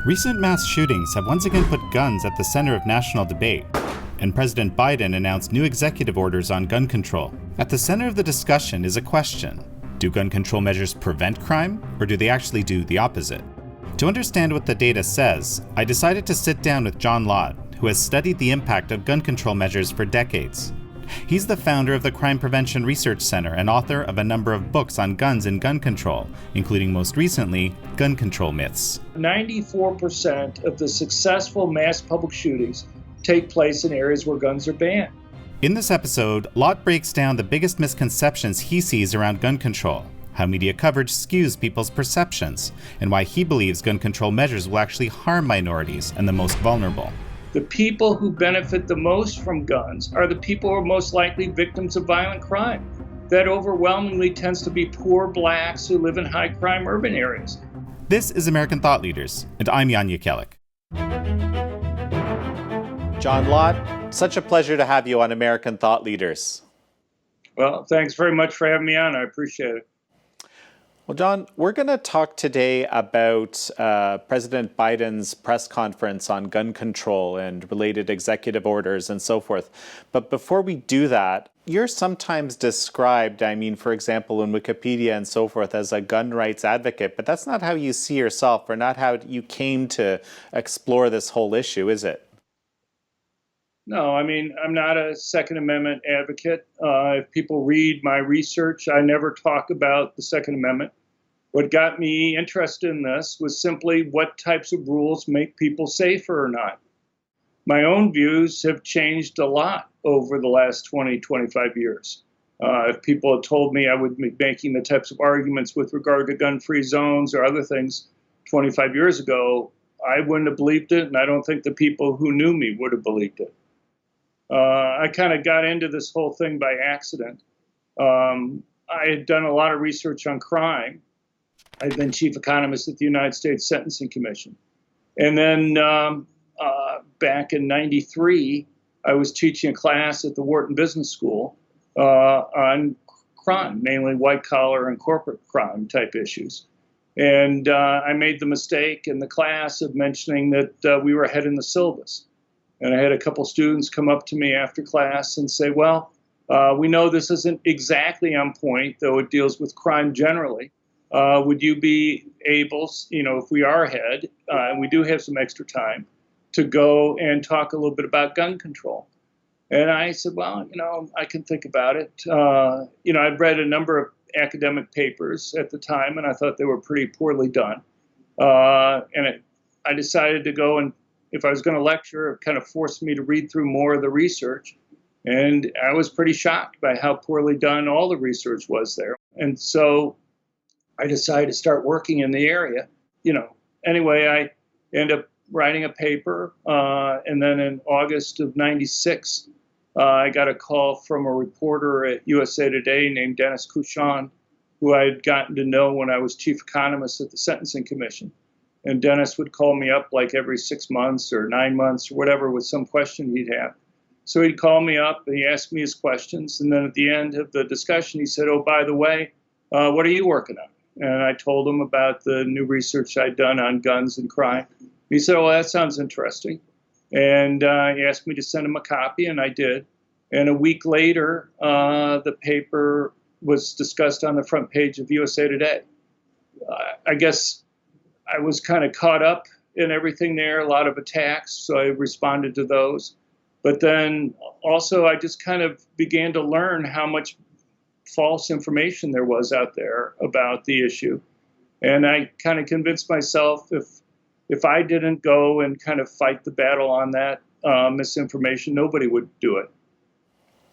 Recent mass shootings have once again put guns at the center of national debate, and President Biden announced new executive orders on gun control. At the center of the discussion is a question: do gun control measures prevent crime, or do they actually do the opposite? To understand what the data says, I decided to sit down with John Lott, who has studied the impact of gun control measures for decades. He's the founder of the Crime Prevention Research Center and author of a number of books on guns and gun control, including most recently, Gun Control Myths. 94% of the successful mass public shootings take place in areas where guns are banned. In this episode, Lott breaks down the biggest misconceptions he sees around gun control, how media coverage skews people's perceptions, and why he believes gun control measures will actually harm minorities and the most vulnerable. The people who benefit the most from guns are the people who are most likely victims of violent crime. That overwhelmingly tends to be poor blacks who live in high-crime urban areas. This is American Thought Leaders, and I'm Jan Jekielek. John Lott, such a pleasure to have you on American Thought Leaders. Well, thanks very much for having me on. I appreciate it. Well, John, we're going to talk today about President Biden's press conference on gun control and related executive orders and so forth. But before we do that, you're sometimes described, for example, in Wikipedia and so forth, as a gun rights advocate, but that's not how you see yourself, or not how you came to explore this whole issue, is it? No, I'm not a Second Amendment advocate. If people read my research, I never talk about the Second Amendment. What got me interested in this was simply what types of rules make people safer or not. My own views have changed a lot over the last 20, 25 years. If people had told me I would be making the types of arguments with regard to gun-free zones or other things 25 years ago, I wouldn't have believed it, and I don't think the people who knew me would have believed it. I kind of got into this whole thing by accident. I had done a lot of research on crime. I'd been chief economist at the United States Sentencing Commission. And then back in '93, I was teaching a class at the Wharton Business School on crime, mainly white-collar and corporate crime type issues. And I made the mistake in the class of mentioning that we were ahead in the syllabus. And I had a couple students come up to me after class and say, well, we know this isn't exactly on point, though it deals with crime generally. Would you be able, if we are ahead, and we do have some extra time, to go and talk a little bit about gun control? And I said, well, I can think about it. I'd read a number of academic papers at the time, and I thought they were pretty poorly done. I decided to go, and if I was going to lecture, it kind of forced me to read through more of the research. And I was pretty shocked by how poorly done all the research was there. And so I decided to start working in the area. Anyway, I ended up writing a paper. And then in August of '96, I got a call from a reporter at USA Today named Dennis Kuchan, who I had gotten to know when I was chief economist at the Sentencing Commission. And Dennis would call me up like every 6 months or 9 months or whatever with some question he'd have. So he'd call me up and he asked me his questions. And then at the end of the discussion, he said, oh, by the way, what are you working on? And I told him about the new research I'd done on guns and crime. He said, oh, that sounds interesting. And he asked me to send him a copy, and I did. And a week later, the paper was discussed on the front page of USA Today. I guess I was kind of caught up in everything there, a lot of attacks, so I responded to those. But then also I just kind of began to learn how much false information there was out there about the issue. And I kind of convinced myself if I didn't go and kind of fight the battle on that misinformation, nobody would do it.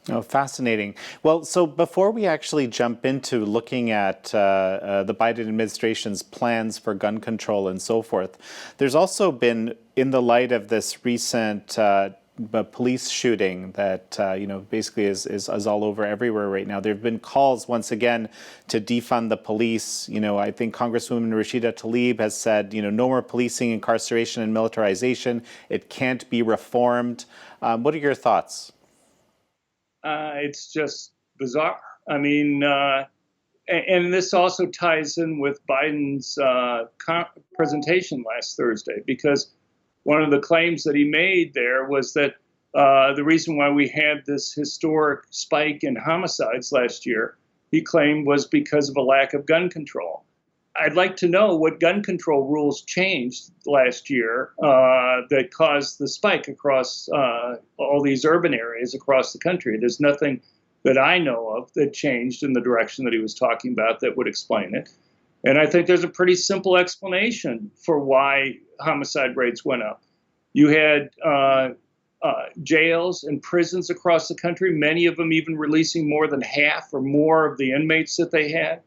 Oh, fascinating. Well, so before we actually jump into looking at the Biden administration's plans for gun control and so forth, there's also been, in the light of this recent police shooting that basically is all over everywhere right now, there have been calls once again to defund the police. I think Congresswoman Rashida Tlaib has said, no more policing, incarceration, and militarization. It can't be reformed. What are your thoughts? It's just bizarre. and this also ties in with Biden's presentation last Thursday, because one of the claims that he made there was that the reason why we had this historic spike in homicides last year, he claimed, was because of a lack of gun control. I'd like to know what gun control rules changed last year that caused the spike across all these urban areas across the country. There's nothing that I know of that changed in the direction that he was talking about that would explain it. And I think there's a pretty simple explanation for why homicide rates went up. You had jails and prisons across the country, many of them even releasing more than half or more of the inmates that they had.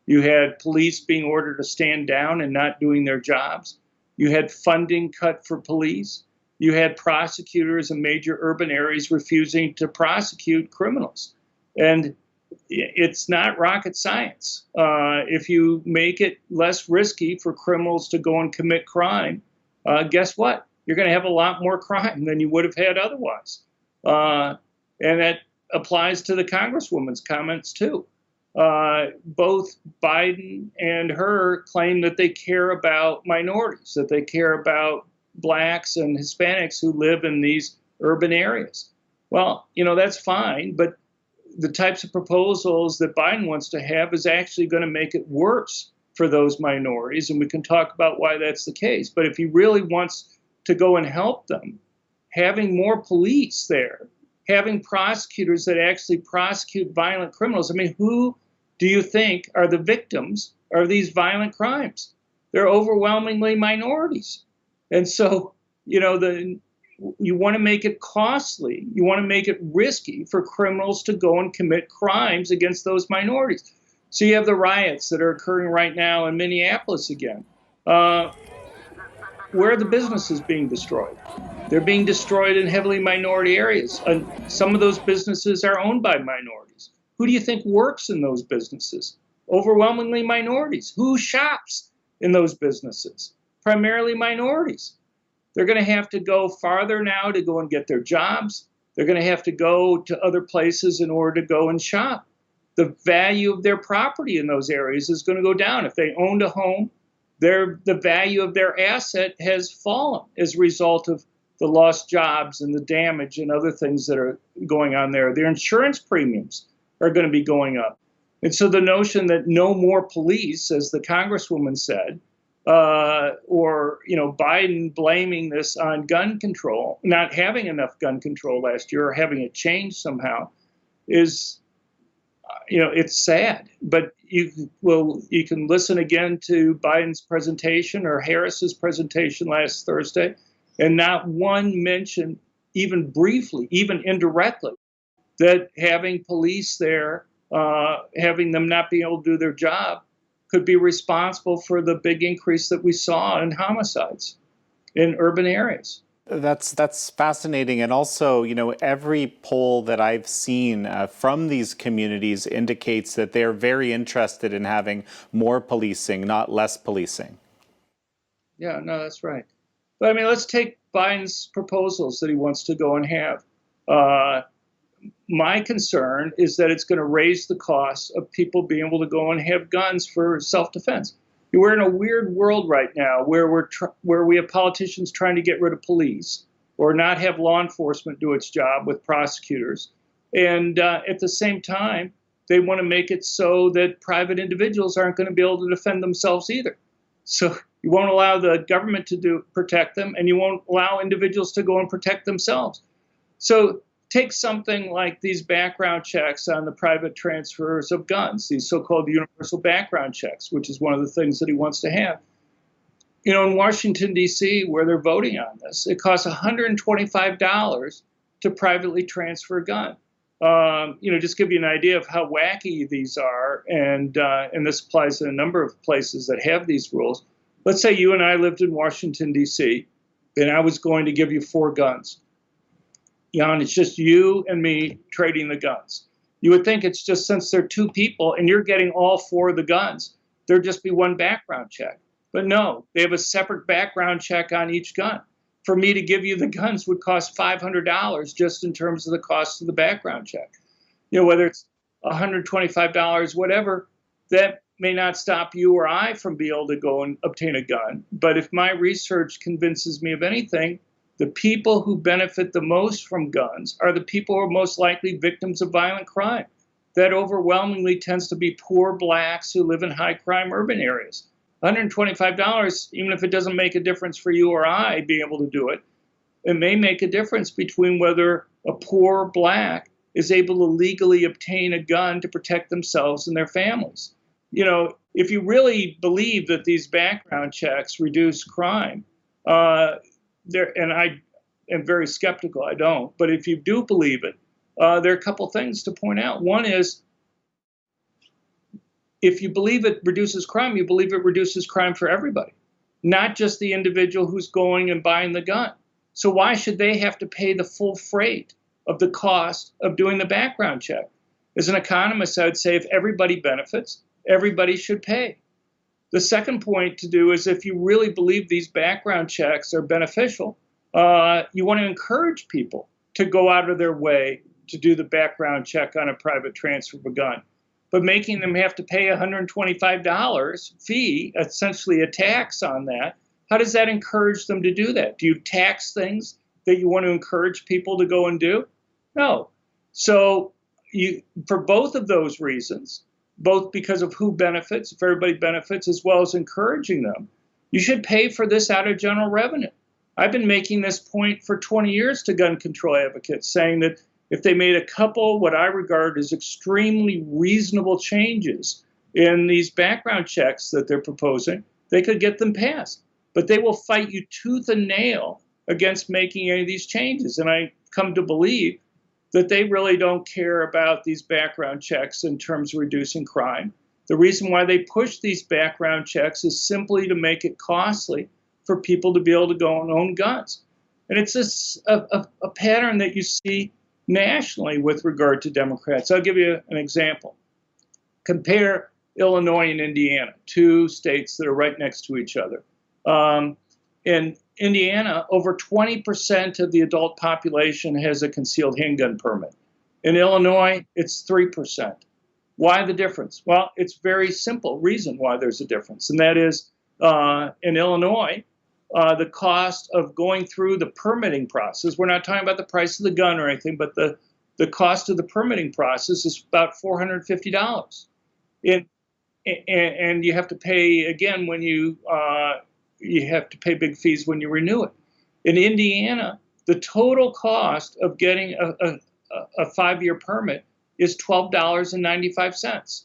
You had police being ordered to stand down and not doing their jobs. You had funding cut for police. You had prosecutors in major urban areas refusing to prosecute criminals. And it's not rocket science. If you make it less risky for criminals to go and commit crime, guess what? You're going to have a lot more crime than you would have had otherwise. And that applies to the Congresswoman's comments, too. Both Biden and her claim that they care about minorities, that they care about blacks and Hispanics who live in these urban areas. Well, that's fine, but the types of proposals that Biden wants to have is actually going to make it worse for those minorities, and we can talk about why that's the case. But if he really wants to go and help them, having more police there, having prosecutors that actually prosecute violent criminals. I mean, who do you think are the victims of these violent crimes? They're overwhelmingly minorities. And so, you want to make it costly. You want to make it risky for criminals to go and commit crimes against those minorities. So you have the riots that are occurring right now in Minneapolis again. Where are the businesses being destroyed? They're being destroyed in heavily minority areas. Some of those businesses are owned by minorities. Who do you think works in those businesses? Overwhelmingly minorities. Who shops in those businesses? Primarily minorities. They're going to have to go farther now to go and get their jobs. They're going to have to go to other places in order to go and shop. The value of their property in those areas is going to go down. If they owned a home, the value of their asset has fallen as a result of the lost jobs and the damage and other things that are going on there. Their insurance premiums are going to be going up. And so the notion that no more police, as the Congresswoman said, or Biden blaming this on gun control, not having enough gun control last year or having it changed somehow, is, it's sad. But you can listen again to Biden's presentation or Harris's presentation last Thursday, and not one mention, even briefly, even indirectly, that having police there, having them not be able to do their job, could be responsible for the big increase that we saw in homicides in urban areas. That's fascinating. And also, every poll that I've seen from these communities indicates that they're very interested in having more policing, not less policing. Yeah, no, that's right. But I mean, let's take Biden's proposals that he wants to go and have. My concern is that it's going to raise the cost of people being able to go and have guns for self-defense. We're in a weird world right now where we have politicians trying to get rid of police or not have law enforcement do its job with prosecutors. And at the same time, they want to make it so that private individuals aren't going to be able to defend themselves either. So you won't allow the government to protect them, and you won't allow individuals to go and protect themselves. So take something like these background checks on the private transfers of guns, these so-called universal background checks, which is one of the things that he wants to have. In Washington, D.C., where they're voting on this, it costs $125 to privately transfer a gun. Just give you an idea of how wacky these are, and this applies in a number of places that have these rules. Let's say you and I lived in Washington, D.C., and I was going to give you 4 guns. Jan, it's just you and me trading the guns. You would think it's just since they're 2 people and you're getting all 4 of the guns, there'd just be one background check. But no, they have a separate background check on each gun. For me to give you the guns would cost $500 just in terms of the cost of the background check. Whether it's $125, whatever, That may not stop you or I from being able to go and obtain a gun. But if my research convinces me of anything, the people who benefit the most from guns are the people who are most likely victims of violent crime. That overwhelmingly tends to be poor blacks who live in high crime urban areas. $125, even if it doesn't make a difference for you or I being able to do it, it may make a difference between whether a poor black is able to legally obtain a gun to protect themselves and their families. If you really believe that these background checks reduce crime, and I am very skeptical, I don't, but if you do believe it, there are a couple things to point out. One is, if you believe it reduces crime, you believe it reduces crime for everybody, not just the individual who's going and buying the gun. So why should they have to pay the full freight of the cost of doing the background check? As an economist, I would say if everybody benefits, everybody should pay. The second point to do is, if you really believe these background checks are beneficial, you want to encourage people to go out of their way to do the background check on a private transfer of a gun. But making them have to pay $125 fee, essentially a tax on that, how does that encourage them to do that? Do you tax things that you want to encourage people to go and do? No. So for both of those reasons, both because of who benefits, if everybody benefits, as well as encouraging them, you should pay for this out of general revenue. I've been making this point for 20 years to gun control advocates, saying that if they made a couple what I regard as extremely reasonable changes in these background checks that they're proposing, they could get them passed. But they will fight you tooth and nail against making any of these changes. And I come to believe that they really don't care about these background checks in terms of reducing crime. The reason why they push these background checks is simply to make it costly for people to be able to go and own guns. And it's a pattern that you see nationally with regard to Democrats. I'll give you an example. Compare Illinois and Indiana, two states that are right next to each other. In Indiana, over 20% of the adult population has a concealed handgun permit. In Illinois, it's 3%. Why the difference? Well, it's very simple reason why there's a difference, and that is in Illinois, the cost of going through the permitting process, we're not talking about the price of the gun or anything, but the cost of the permitting process is about $450. And you have to pay, again, when you have to pay big fees when you renew it. In Indiana, the total cost of getting a 5-year permit is $12.95.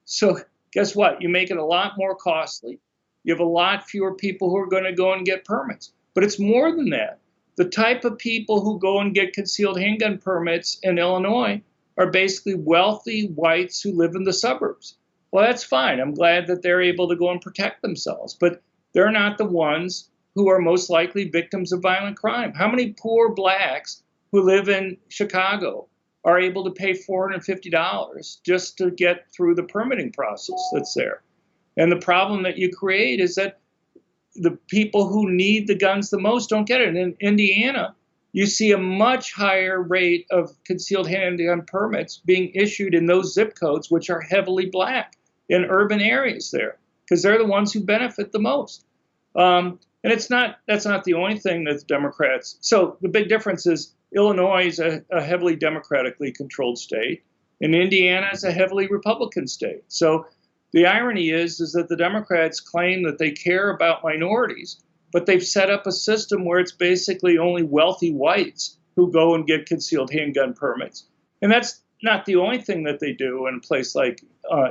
So guess what? You make it a lot more costly. You have a lot fewer people who are going to go and get permits. But it's more than that. The type of people who go and get concealed handgun permits in Illinois are basically wealthy whites who live in the suburbs. Well, that's fine. I'm glad that they're able to go and protect themselves. But they're not the ones who are most likely victims of violent crime. How many poor blacks who live in Chicago are able to pay $450 just to get through the permitting process that's there? And the problem that you create is that the people who need the guns the most don't get it. And in Indiana, you see a much higher rate of concealed handgun permits being issued in those zip codes, which are heavily black in urban areas there, because they're the ones who benefit the most. And that's not the only thing that the Democrats. So the big difference is Illinois is a heavily democratically controlled state, and Indiana is a heavily Republican state. So the irony is that the Democrats claim that they care about minorities, but they've set up a system where it's basically only wealthy whites who go and get concealed handgun permits. And that's not the only thing that they do in a place like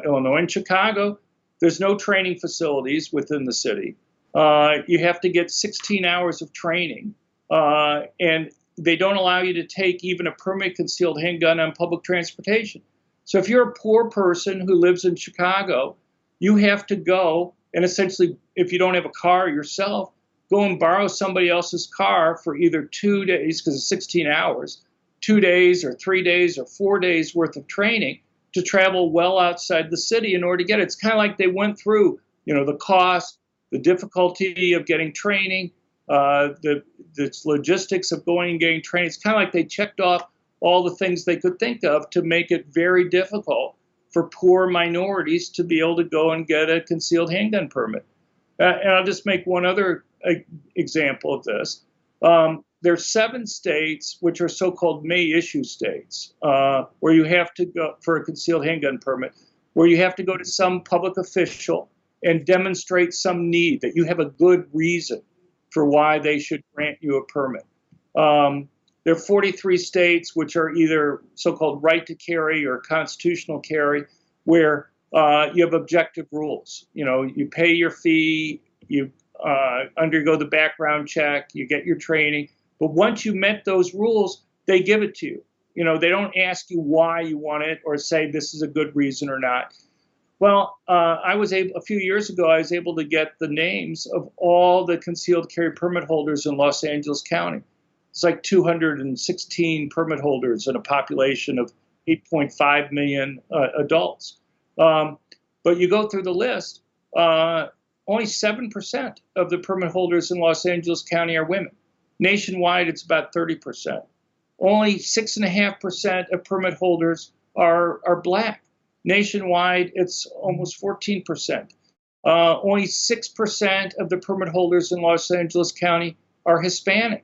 Illinois. In Chicago, there's no training facilities within the city. You have to get 16 hours of training, and they don't allow you to take even a permit concealed handgun on public transportation. So if you're a poor person who lives in Chicago, you have to go and essentially, if you don't have a car yourself, go and borrow somebody else's car for either 2 days, because it's 16 hours, 2 days or 3 days or 4 days worth of training to travel well outside the city in order to get it. It's kind of like they went through, the cost, the difficulty of getting training, the logistics of going and getting training. It's kind of like they checked off all the things they could think of to make it very difficult for poor minorities to be able to go and get a concealed handgun permit. And I'll just make one other example of this. There are 7 states which are so-called may issue states, where you have to go for a concealed handgun permit, where you have to go to some public official and demonstrate some need, that you have a good reason for why they should grant you a permit. There are 43 states which are either so-called right to carry or constitutional carry, where you have objective rules. You know, you pay your fee, you undergo the background check, you get your training. But once you met those rules, they give it to you. You know, they don't ask you why you want it or say this is a good reason or not. Well, a few years ago, I was able to get the names of all the concealed carry permit holders in Los Angeles County. It's like 216 permit holders in a population of 8.5 million adults. But you go through the list, only 7% of the permit holders in Los Angeles County are women. Nationwide, it's about 30%. Only 6.5% of permit holders are Black. Nationwide, it's almost 14%. Only 6% of the permit holders in Los Angeles County are Hispanic.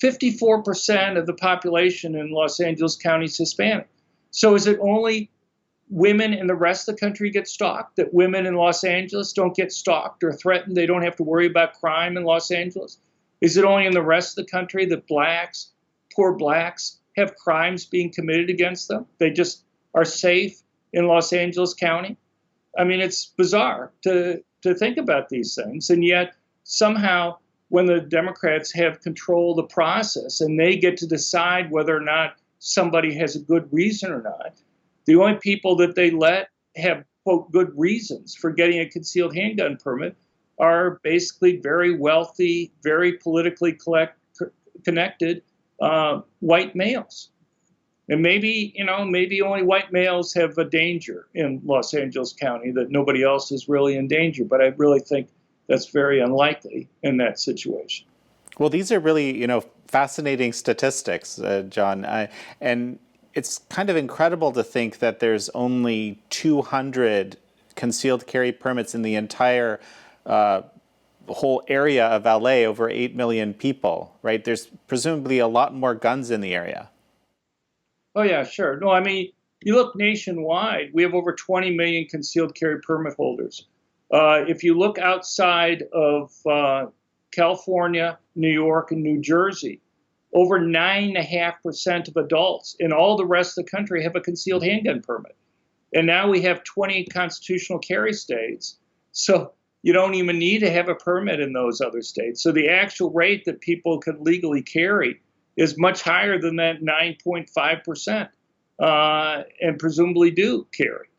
54% of the population in Los Angeles County is Hispanic. So is it only women in the rest of the country get stalked, that women in Los Angeles don't get stalked or threatened? They don't have to worry about crime in Los Angeles? Is it only in the rest of the country that blacks, poor blacks, have crimes being committed against them? They just are safe in Los Angeles County? I mean, it's bizarre to think about these things. And yet, somehow, when the Democrats have control of the process and they get to decide whether or not somebody has a good reason or not, the only people that they let have, quote, good reasons for getting a concealed handgun permit are basically very wealthy, very politically connected white males. And maybe only white males have a danger in Los Angeles County, that nobody else is really in danger. But I really think that's very unlikely in that situation. Well, these are really, fascinating statistics, John. And it's kind of incredible to think that there's only 200 concealed carry permits in the entire whole area of LA, over 8 million people, right? There's presumably a lot more guns in the area. Oh, yeah, sure. No, I mean, you look nationwide, we have over 20 million concealed carry permit holders. If you look outside of California, New York, and New Jersey, over 9.5% of adults in all the rest of the country have a concealed handgun permit. And now we have 20 constitutional carry states. So you don't even need to have a permit in those other states. So the actual rate that people could legally carry is much higher than that 9.5%, and presumably do carry.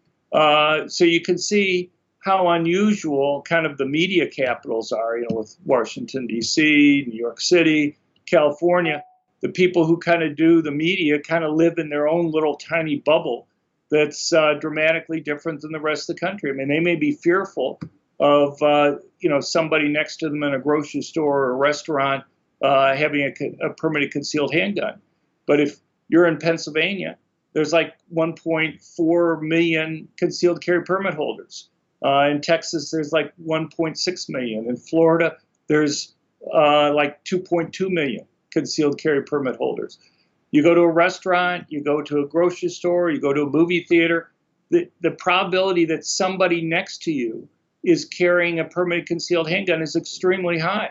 So you can see how unusual kind of the media capitals are, with Washington, D.C., New York City, California. The people who kind of do the media kind of live in their own little tiny bubble that's dramatically different than the rest of the country. I mean, they may be fearful of, somebody next to them in a grocery store or a restaurant having a permitted concealed handgun. But if you're in Pennsylvania, there's like 1.4 million concealed carry permit holders. In Texas, there's like 1.6 million. In Florida, there's like 2.2 million concealed carry permit holders. You go to a restaurant, you go to a grocery store, you go to a movie theater, the probability that somebody next to you is carrying a permitted concealed handgun is extremely high.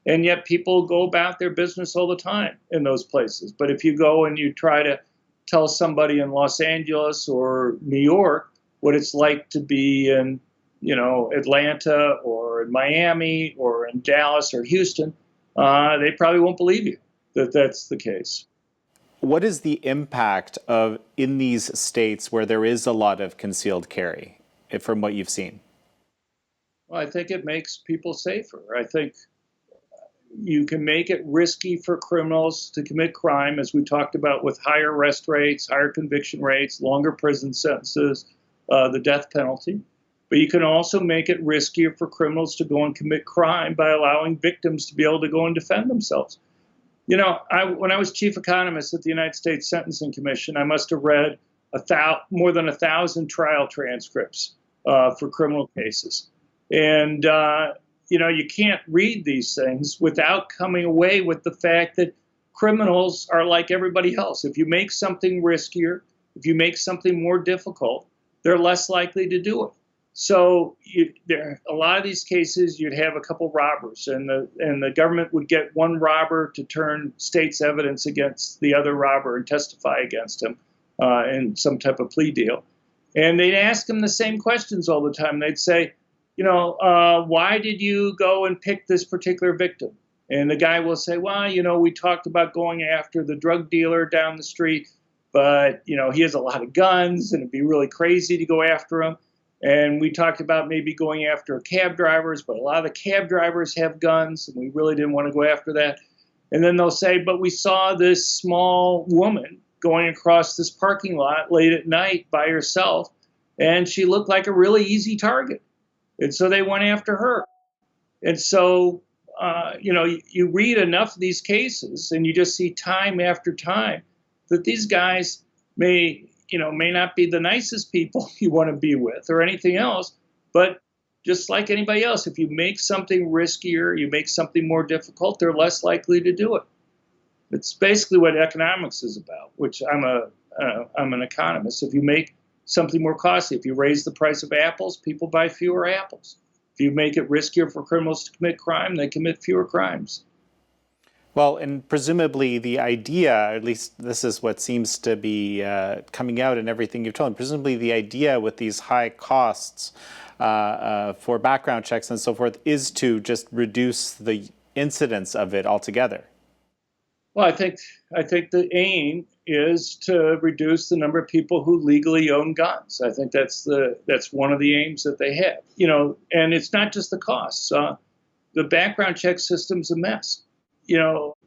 And yet people go about their business all the time in those places. But if you go and you try to tell somebody in Los Angeles or New York what it's like to be in, Atlanta or in Miami or in Dallas or Houston, they probably won't believe you that that's the case. What is the impact of in these states where there is a lot of concealed carry, from what you've seen? Well, I think it makes people safer. I think you can make it risky for criminals to commit crime, as we talked about, with higher arrest rates, higher conviction rates, longer prison sentences, the death penalty. But you can also make it riskier for criminals to go and commit crime by allowing victims to be able to go and defend themselves. When I was chief economist at the United States Sentencing Commission, I must have read more than 1,000 trial transcripts for criminal cases. And, you can't read these things without coming away with the fact that criminals are like everybody else. If you make something riskier, if you make something more difficult, they're less likely to do it. So a lot of these cases, you'd have a couple robbers, and the government would get one robber to turn state's evidence against the other robber and testify against him in some type of plea deal. And they'd ask him the same questions all the time. They'd say, why did you go and pick this particular victim? And the guy will say, well, we talked about going after the drug dealer down the street, but, he has a lot of guns and it'd be really crazy to go after him. And we talked about maybe going after cab drivers, but a lot of the cab drivers have guns, and we really didn't want to go after that. And then they'll say, but we saw this small woman going across this parking lot late at night by herself, and she looked like a really easy target. And so they went after her. And so, you read enough of these cases, and you just see time after time that these guys may not be the nicest people you want to be with or anything else, but just like anybody else, if you make something riskier, you make something more difficult, they're less likely to do it. It's basically what economics is about, which I'm an economist. If you make something more costly, if you raise the price of apples, people buy fewer apples. If you make it riskier for criminals to commit crime, they commit fewer crimes. Well, and presumably the idea, at least this is what seems to be coming out in everything you've told, presumably the idea with these high costs for background checks and so forth is to just reduce the incidence of it altogether. Well, I think the aim is to reduce the number of people who legally own guns. I think that's one of the aims that they have. And it's not just the costs. The background check system's a mess.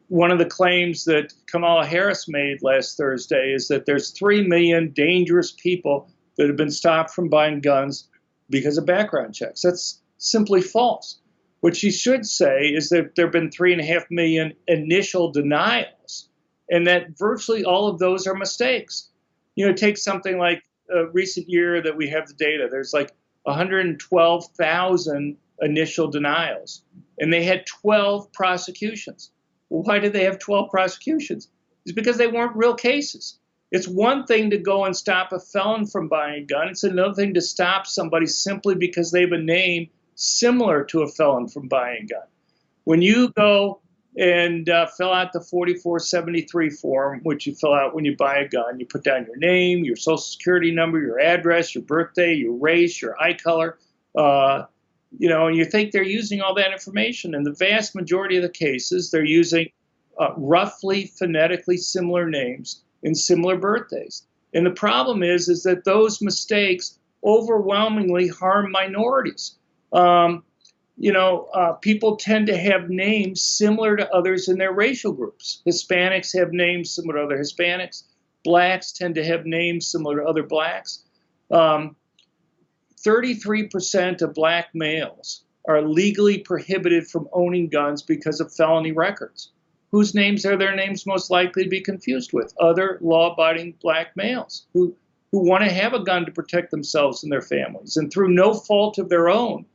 One of the claims that Kamala Harris made last Thursday is that there's 3 million dangerous people that have been stopped from buying guns because of background checks. That's simply false. What she should say is that there have been 3.5 million initial denials, and that virtually all of those are mistakes. Take something like a recent year that we have the data. There's like 112,000 initial denials, and they had 12 prosecutions. Well, why did they have 12 prosecutions? It's because they weren't real cases. It's one thing to go and stop a felon from buying a gun. It's another thing to stop somebody simply because they have a name similar to a felon from buying a gun. When you go and fill out the 4473 form, which you fill out when you buy a gun, you put down your name, your social security number, your address, your birthday, your race, your eye color, and you think they're using all that information. In the vast majority of the cases, they're using roughly phonetically similar names and similar birthdays. And the problem is that those mistakes overwhelmingly harm minorities. People tend to have names similar to others in their racial groups. Hispanics have names similar to other Hispanics. Blacks tend to have names similar to other blacks. 33% of black males are legally prohibited from owning guns because of felony records. Whose names are their names most likely to be confused with? Other law-abiding black males who want to have a gun to protect themselves and their families. And through no fault of their own,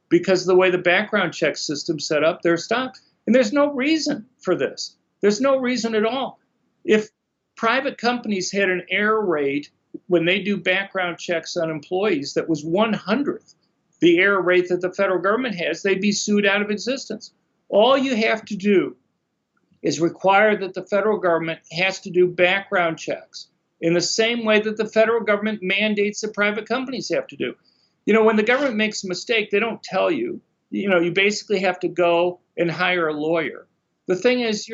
because of the way the background check system's set up, they're stopped. And there's no reason for this. There's no reason at all. If private companies had an error rate when they do background checks on employees that was 100th the error rate that the federal government has, they'd be sued out of existence. All you have to do is require that the federal government has to do background checks in the same way that the federal government mandates that private companies have to do. When the government makes a mistake, they don't tell you. You basically have to go and hire a lawyer. The thing is,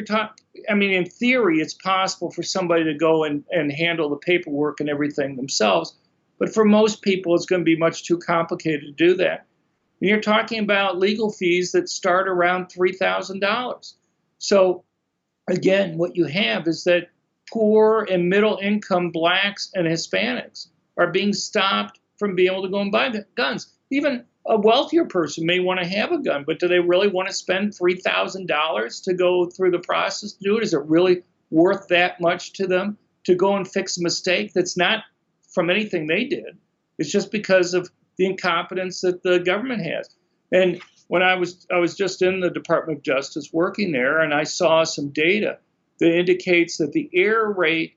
in theory, it's possible for somebody to go and handle the paperwork and everything themselves. But for most people, it's going to be much too complicated to do that. And you're talking about legal fees that start around $3,000. So, again, what you have is that poor and middle income blacks and Hispanics are being stopped from being able to go and buy guns. Even a wealthier person may want to have a gun, but do they really want to spend $3,000 to go through the process to do it? Is it really worth that much to them to go and fix a mistake that's not from anything they did. It's just because of the incompetence that the government has. And when I was just in the Department of Justice working there, and I saw some data that indicates that the error rate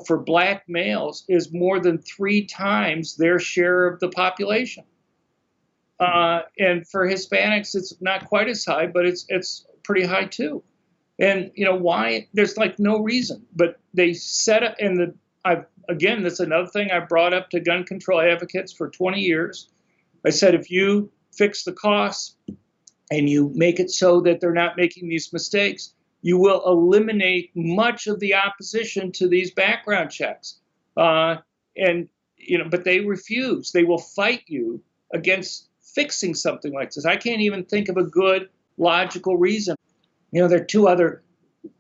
for black males is more than 3 times their share of the population. And for Hispanics, it's not quite as high, but it's pretty high too. And why? There's like no reason, but they set up. And again, that's another thing I brought up to gun control advocates for 20 years. I said, if you fix the costs and you make it so that they're not making these mistakes, you will eliminate much of the opposition to these background checks. But they refuse. They will fight you against fixing something like this. I can't even think of a good logical reason. There are 2 other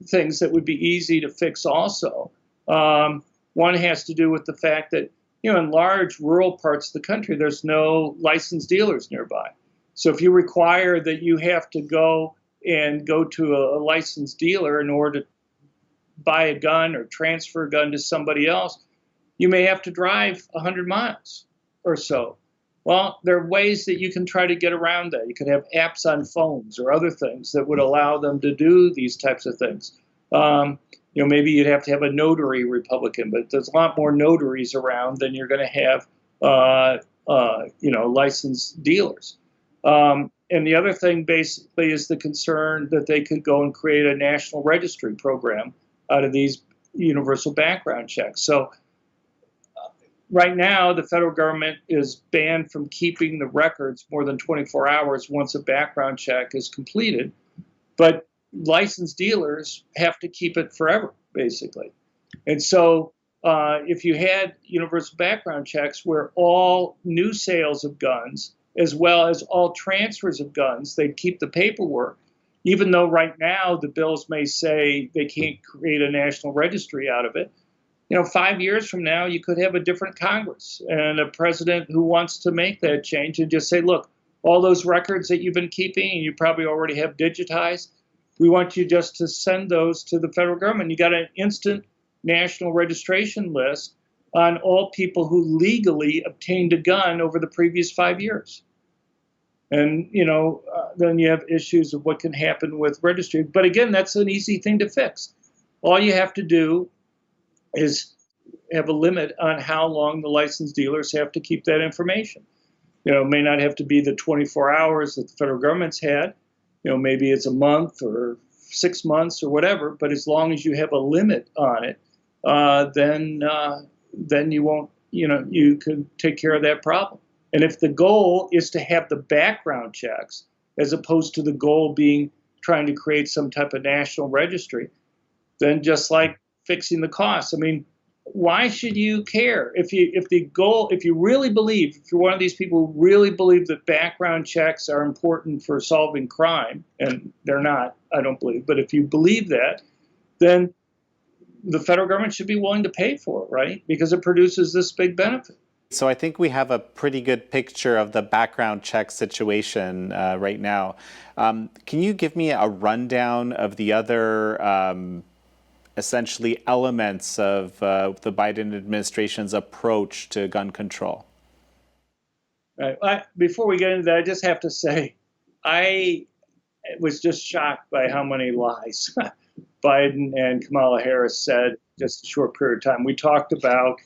things that would be easy to fix also. One has to do with the fact that, in large rural parts of the country, there's no licensed dealers nearby. So if you require that you have to go to a licensed dealer in order to buy a gun or transfer a gun to somebody else, you may have to drive 100 miles or so. Well, there are ways that you can try to get around that. You could have apps on phones or other things that would allow them to do these types of things. Maybe you'd have to have a notary Republican, but there's a lot more notaries around than you're going to have, licensed dealers. And the other thing basically is the concern that they could go and create a national registry program out of these universal background checks. So right now, the federal government is banned from keeping the records more than 24 hours once a background check is completed. But licensed dealers have to keep it forever, basically. And so if you had universal background checks where all new sales of guns, as well as all transfers of guns, they'd keep the paperwork, even though right now the bills may say they can't create a national registry out of it. 5 years from now, you could have a different Congress and a president who wants to make that change and just say, look, all those records that you've been keeping and you probably already have digitized, we want you just to send those to the federal government. You got an instant national registration list on all people who legally obtained a gun over the previous 5 years. And, then you have issues of what can happen with registry. But again, that's an easy thing to fix. All you have to do is have a limit on how long the licensed dealers have to keep that information. It may not have to be the 24 hours that the federal government's had. Maybe it's a month or 6 months or whatever. But as long as you have a limit on it, then you won't. You can take care of that problem. And if the goal is to have the background checks, as opposed to the goal being trying to create some type of national registry, then just like fixing the costs. I mean, why should you care if you really believe, if you're one of these people who really believe that background checks are important for solving crime, and they're not, I don't believe, but if you believe that, then the federal government should be willing to pay for it, right? Because it produces this big benefit. So I think we have a pretty good picture of the background check situation right now. Can you give me a rundown of the other essentially elements of the Biden administration's approach to gun control? Before we get into that, I just have to say, I was just shocked by how many lies Biden and Kamala Harris said just a short period of time. We talked about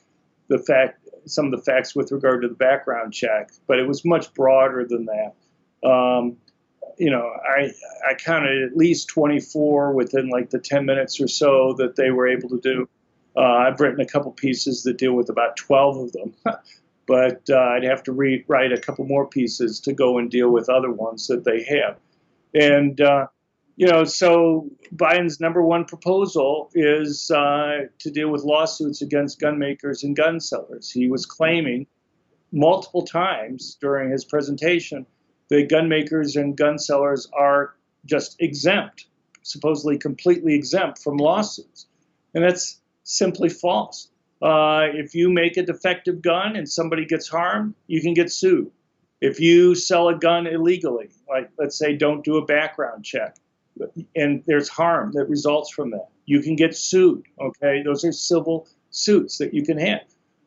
some of the facts with regard to the background check, but it was much broader than that. I counted at least 24 within like the 10 minutes or so that they were able to do. I've written a couple pieces that deal with about 12 of them, but I'd have to write a couple more pieces to go and deal with other ones that they have. And, so Biden's number one proposal is to deal with lawsuits against gun makers and gun sellers. He was claiming multiple times during his presentation that gun makers and gun sellers are just exempt, supposedly completely exempt from lawsuits. And that's simply false. If you make a defective gun and somebody gets harmed, you can get sued. If you sell a gun illegally, like let's say don't do a background check, and there's harm that results from that, you can get sued, okay? Those are civil suits that you can have.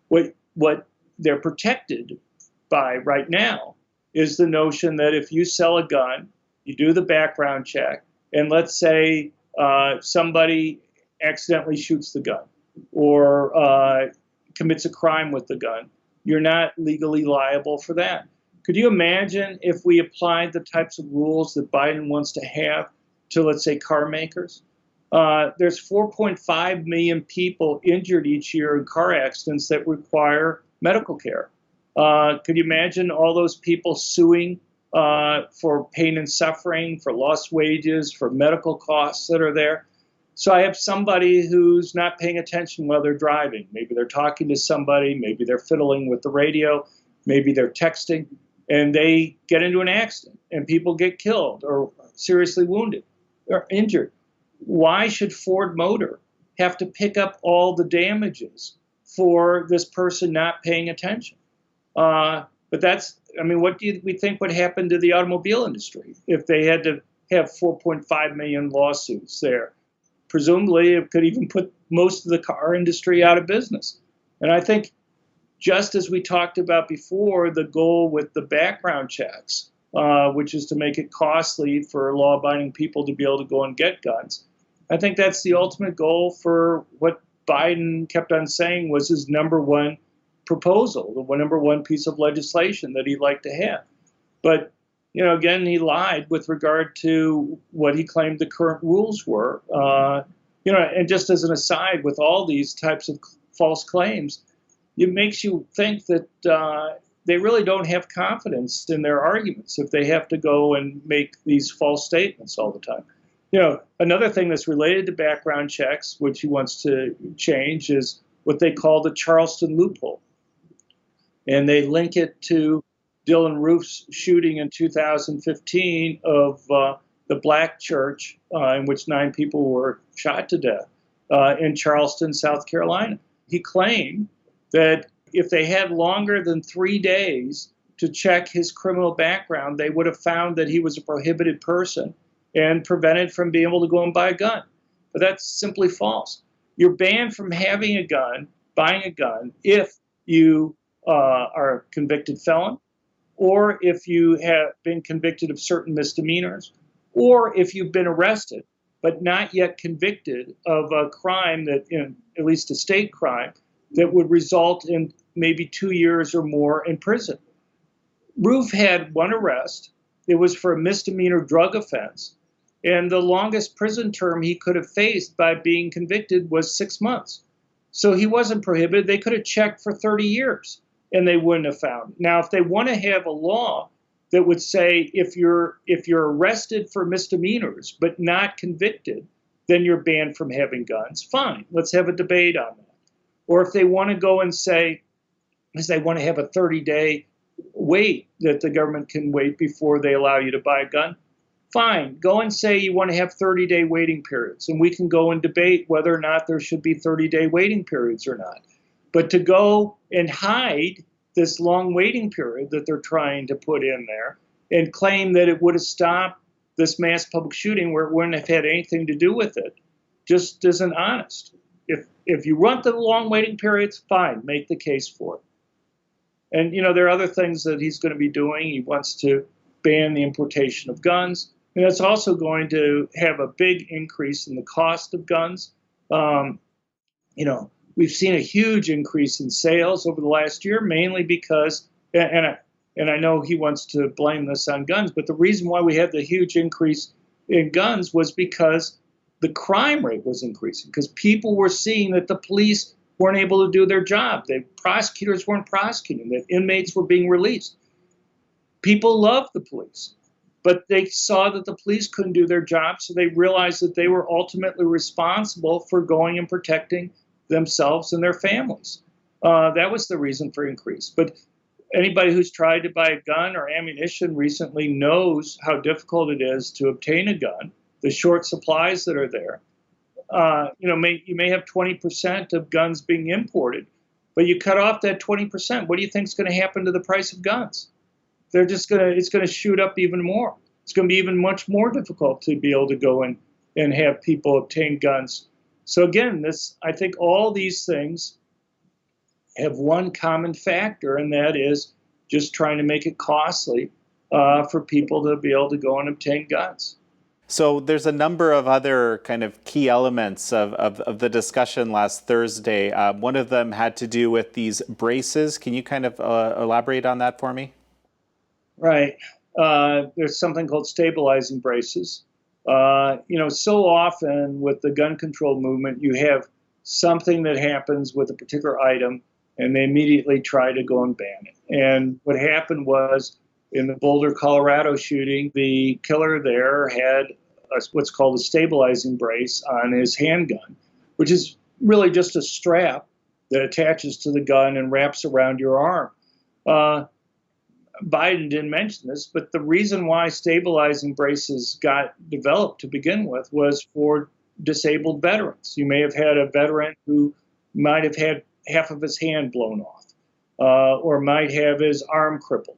What what they're protected by right now is the notion that if you sell a gun, you do the background check, and let's say somebody accidentally shoots the gun or commits a crime with the gun, you're not legally liable for that. Could you imagine if we applied the types of rules that Biden wants to have to, let's say, car makers? There's 4.5 million people injured each year in car accidents that require medical care. Could you imagine all those people suing for pain and suffering, for lost wages, for medical costs that are there? So I have somebody who's not paying attention while they're driving. Maybe they're talking to somebody, maybe they're fiddling with the radio, maybe they're texting, and they get into an accident and people get killed or seriously wounded or injured. Why should Ford Motor have to pick up all the damages for this person not paying attention? But that's, I mean, what do we think would happen to the automobile industry if they had to have 4.5 million lawsuits there? Presumably, it could even put most of the car industry out of business. And I think, just as we talked about before, the goal with the background checks, which is to make it costly for law-abiding people to be able to go and get guns, I think that's the ultimate goal for what Biden kept on saying was his number one proposal, the number one piece of legislation that he'd like to have. But, you know, again, he lied with regard to what he claimed the current rules were. You know, and just as an aside, with all these types of false claims, it makes you think that they really don't have confidence in their arguments if they have to go and make these false statements all the time. You know, another thing that's related to background checks, which he wants to change, is what they call the Charleston loophole. And they link it to Dylan Roof's shooting in 2015 of the black church in which 9 people were shot to death in Charleston, South Carolina. He claimed that if they had longer than 3 days to check his criminal background, they would have found that he was a prohibited person and prevented from being able to go and buy a gun. But that's simply false. You're banned from having a gun, buying a gun, if you are a convicted felon, or if you have been convicted of certain misdemeanors, or if you've been arrested but not yet convicted of a crime that, at least a state crime, that would result in maybe 2 years or more in prison. Roof had one arrest. It was for a misdemeanor drug offense. And the longest prison term he could have faced by being convicted was 6 months. So he wasn't prohibited. They could have checked for 30 years and they wouldn't have found it. Now, if they want to have a law that would say if you're arrested for misdemeanors but not convicted, then you're banned from having guns, fine. Let's have a debate on that. Or if they want to go and say, because they want to have a 30-day wait that the government can wait before they allow you to buy a gun, fine. Go and say you want to have 30-day waiting periods, and we can go and debate whether or not there should be 30-day waiting periods or not. But to go and hide this long waiting period that they're trying to put in there and claim that it would have stopped this mass public shooting where it wouldn't have had anything to do with it just isn't honest. If you want the long waiting periods, fine, make the case for it. And, there are other things that he's going to be doing. He wants to ban the importation of guns. And that's also going to have a big increase in the cost of guns. We've seen a huge increase in sales over the last year, mainly because, and I know he wants to blame this on guns, but the reason why we had the huge increase in guns was because the crime rate was increasing, because people were seeing that the police weren't able to do their job. The prosecutors weren't prosecuting, that inmates were being released. People loved the police, but they saw that the police couldn't do their job, so they realized that they were ultimately responsible for going and protecting themselves and their families. That was the reason for increase. But anybody who's tried to buy a gun or ammunition recently knows how difficult it is to obtain a gun, the short supplies that are there. You may have 20% of guns being imported, but you cut off that 20%. What do you think is going to happen to the price of guns? It's going to shoot up even more. It's going to be even much more difficult to be able to go in and have people obtain guns. So again, I think all these things have one common factor, and that is just trying to make it costly for people to be able to go and obtain guns. So there's a number of other kind of key elements of the discussion last Thursday. One of them had to do with these braces. Can you kind of elaborate on that for me? Right. There's something called stabilizing braces. So often with the gun control movement, you have something that happens with a particular item, and they immediately try to go and ban it. And what happened was in the Boulder, Colorado shooting, the killer there had what's called a stabilizing brace on his handgun, which is really just a strap that attaches to the gun and wraps around your arm. Biden didn't mention this, but the reason why stabilizing braces got developed to begin with was for disabled veterans. You may have had a veteran who might have had half of his hand blown off, or might have his arm crippled.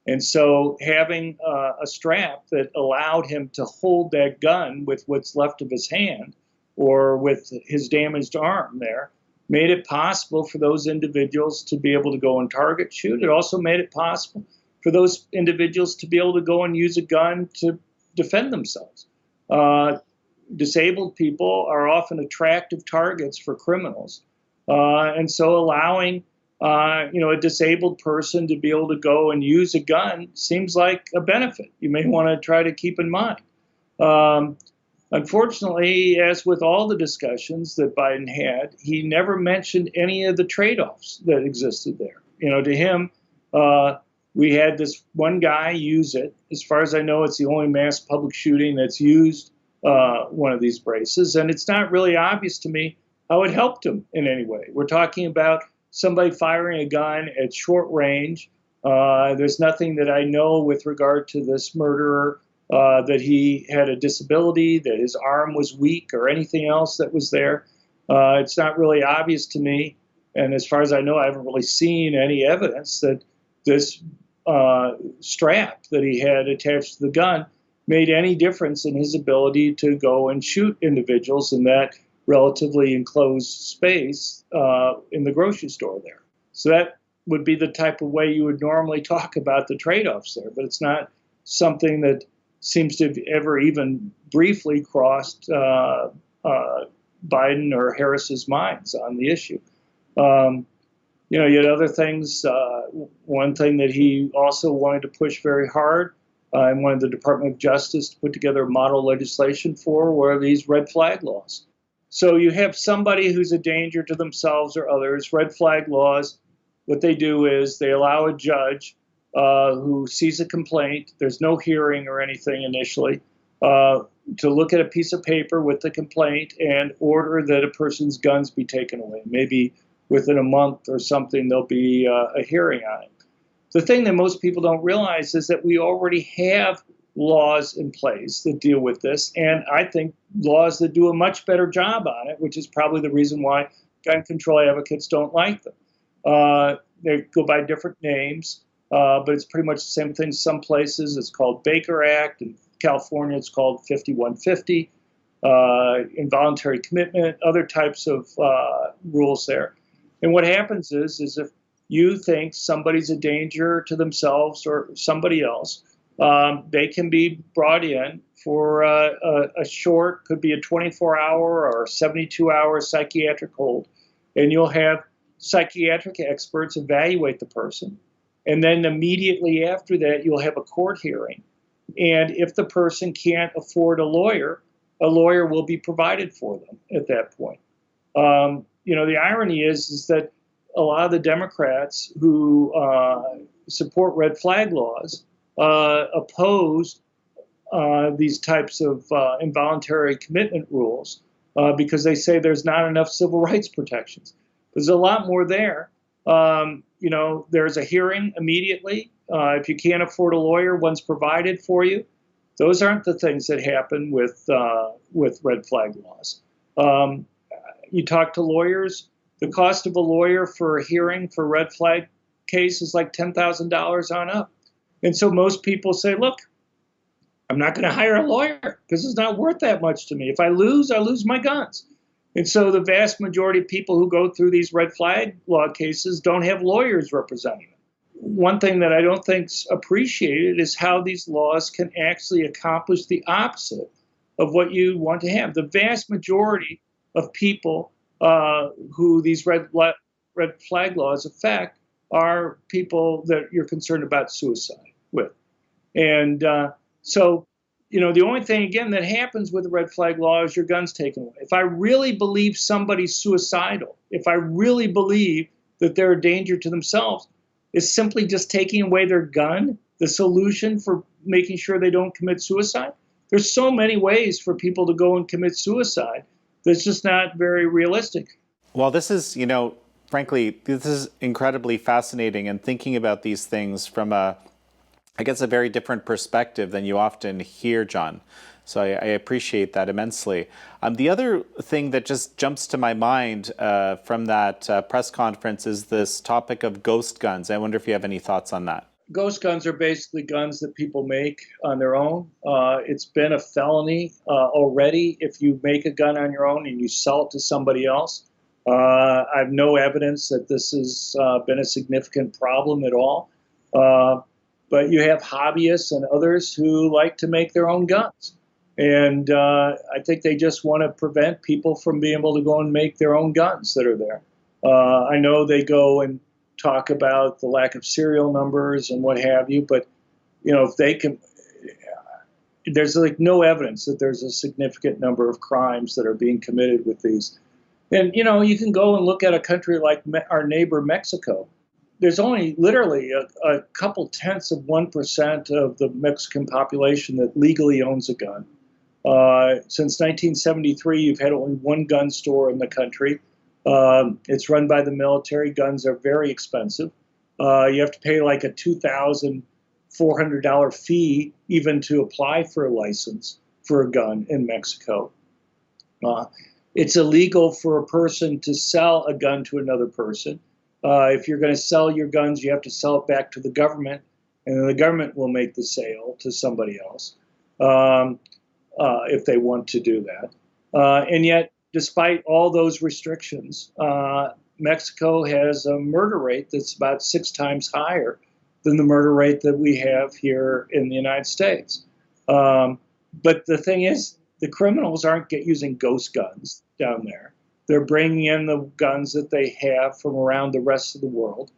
And so having a strap that allowed him to hold that gun with what's left of his hand or with his damaged arm there made it possible for those individuals to be able to go and target shoot. It also made it possible for those individuals to be able to go and use a gun to defend themselves. Disabled people are often attractive targets for criminals. And so allowing a disabled person to be able to go and use a gun seems like a benefit you may want to try to keep in mind. Unfortunately, as with all the discussions that Biden had, he never mentioned any of the trade-offs that existed there. To him, we had this one guy use it. As far as I know, it's the only mass public shooting that's used one of these braces, and it's not really obvious to me how it helped him in any way. We're talking about somebody firing a gun at short range. There's nothing that I know with regard to this murderer that he had a disability, that his arm was weak, or anything else that was there. It's not really obvious to me, and as far as I know, I haven't really seen any evidence that this strap that he had attached to the gun made any difference in his ability to go and shoot individuals in that relatively enclosed space in the grocery store there. So that would be the type of way you would normally talk about the trade-offs there, but it's not something that seems to have ever even briefly crossed Biden or Harris's minds on the issue. You had other things. One thing that he also wanted to push very hard and wanted the Department of Justice to put together model legislation for were these red flag laws. So you have somebody who's a danger to themselves or others. Red flag laws, what they do is they allow a judge who sees a complaint, there's no hearing or anything initially, to look at a piece of paper with the complaint and order that a person's guns be taken away. Maybe within a month or something, there'll be a hearing on it. The thing that most people don't realize is that we already have laws in place that deal with this, and I think laws that do a much better job on it, which is probably the reason why gun control advocates don't like them. They go by different names, but it's pretty much the same thing. Some places it's called Baker Act. In California, it's called 5150, involuntary commitment, other types of rules there. And what happens is if you think somebody's a danger to themselves or somebody else, they can be brought in for a short, could be a 24-hour or 72-hour psychiatric hold, and you'll have psychiatric experts evaluate the person. And then immediately after that, you'll have a court hearing. And if the person can't afford a lawyer will be provided for them at that point. The irony is that a lot of the Democrats who support red flag laws oppose these types of involuntary commitment rules because they say there's not enough civil rights protections. There's a lot more there. There's a hearing immediately. If you can't afford a lawyer, one's provided for you. Those aren't the things that happen with red flag laws. You talk to lawyers, the cost of a lawyer for a hearing for a red flag case is like $10,000 on up. And so most people say, look, I'm not going to hire a lawyer because it's not worth that much to me. If I lose my guns. And so the vast majority of people who go through these red flag law cases don't have lawyers representing them. One thing that I don't think's appreciated is how these laws can actually accomplish the opposite of what you want to have. The vast majority of people who these red flag laws affect are people that you're concerned about suicide with. And so, the only thing, again, that happens with the red flag law is your gun's taken away. If I really believe somebody's suicidal, if I really believe that they're a danger to themselves, is simply just taking away their gun the solution for making sure they don't commit suicide? There's so many ways for people to go and commit suicide that's just not very realistic. Well, this is, frankly, this is incredibly fascinating, and thinking about these things from a very different perspective than you often hear, John. So I appreciate that immensely. The other thing that just jumps to my mind from that press conference is this topic of ghost guns. I wonder if you have any thoughts on that. Ghost guns are basically guns that people make on their own. It's been a felony already if you make a gun on your own and you sell it to somebody else. I have no evidence that this has been a significant problem at all. But you have hobbyists and others who like to make their own guns. And I think they just want to prevent people from being able to go and make their own guns that are there. I know they go and talk about the lack of serial numbers and what have you, but if they can, there's like no evidence that there's a significant number of crimes that are being committed with these. And you can go and look at a country like our neighbor Mexico. There's only literally a couple tenths of 1% of the Mexican population that legally owns a gun. Since 1973, you've had only one gun store in the country. It's run by the military. Guns are very expensive. You have to pay like a $2,400 fee even to apply for a license for a gun in Mexico. It's illegal for a person to sell a gun to another person. If you're going to sell your guns, you have to sell it back to the government, and then the government will make the sale to somebody else if they want to do that. And yet, despite all those restrictions, Mexico has a murder rate that's about 6 times higher than the murder rate that we have here in the United States. But the thing is, the criminals aren't using ghost guns down there. They're bringing in the guns that they have from around the rest of the world.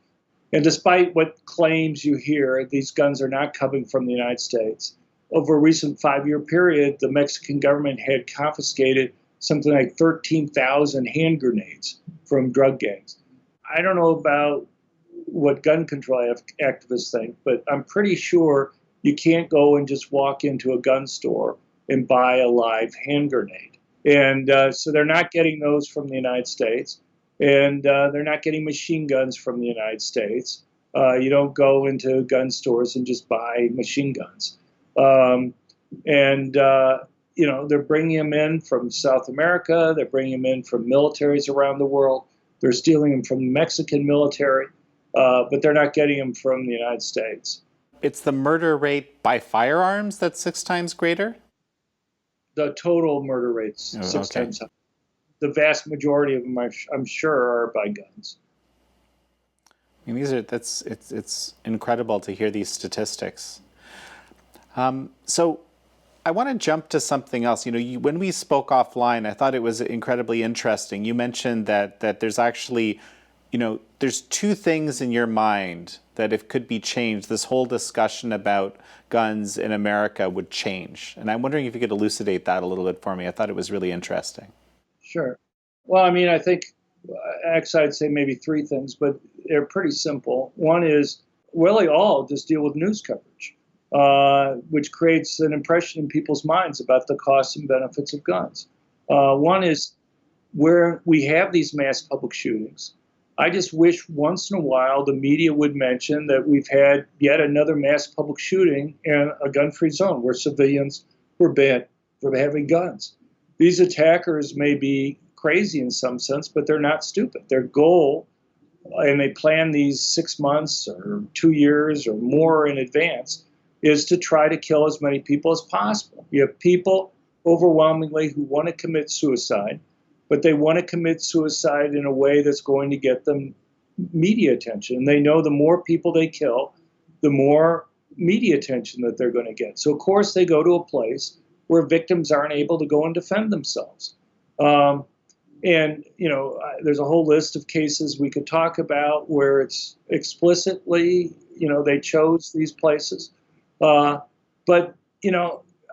And despite what claims you hear, these guns are not coming from the United States. Over a recent 5-year period, the Mexican government had confiscated something like 13,000 hand grenades from drug gangs. I don't know about what gun control activists think, but I'm pretty sure you can't go and just walk into a gun store and buy a live hand grenade. And so they're not getting those from the United States, and they're not getting machine guns from the United States. You don't go into gun stores and just buy machine guns. They're bringing them in from South America. They're bringing them in from militaries around the world. They're stealing them from the Mexican military, but they're not getting them from the United States. It's the murder rate by firearms that's 6 times greater? The total murder rate's 6 times higher. The vast majority of them, I'm sure, are by guns. I mean, it's incredible to hear these statistics. So I want to jump to something else. When we spoke offline, I thought it was incredibly interesting. You mentioned that there's actually, there's 2 things in your mind that if could be changed, this whole discussion about guns in America would change. And I'm wondering if you could elucidate that a little bit for me. I thought it was really interesting. Sure. Well, I think, actually, I'd say maybe 3 things, but they're pretty simple. One is, really all just deal with news coverage, which creates an impression in people's minds about the costs and benefits of guns. One is where we have these mass public shootings. I just wish once in a while the media would mention that we've had yet another mass public shooting in a gun-free zone where civilians were banned from having guns. These attackers may be crazy in some sense, but they're not stupid. Their goal, and they plan these 6 months or 2 years or more in advance, is to try to kill as many people as possible. You have people overwhelmingly who want to commit suicide. but they want to commit suicide in a way that's going to get them media attention. And they know the more people they kill, the more media attention that they're going to get. So, of course, they go to a place where victims aren't able to go and defend themselves. And, there's a whole list of cases we could talk about where it's explicitly, they chose these places. But,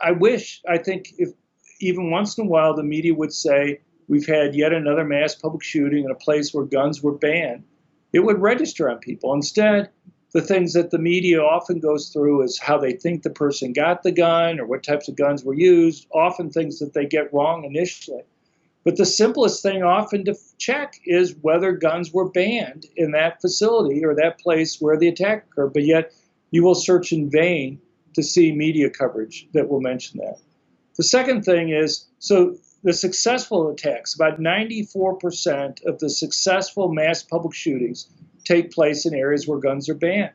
I think if even once in a while the media would say, we've had yet another mass public shooting in a place where guns were banned, it would register on people. Instead, the things that the media often goes through is how they think the person got the gun or what types of guns were used, often things that they get wrong initially. But the simplest thing often to check is whether guns were banned in that facility or that place where the attack occurred. But yet you will search in vain to see media coverage that will mention that. The second thing is, so the successful attacks, about 94% of the successful mass public shootings take place in areas where guns are banned.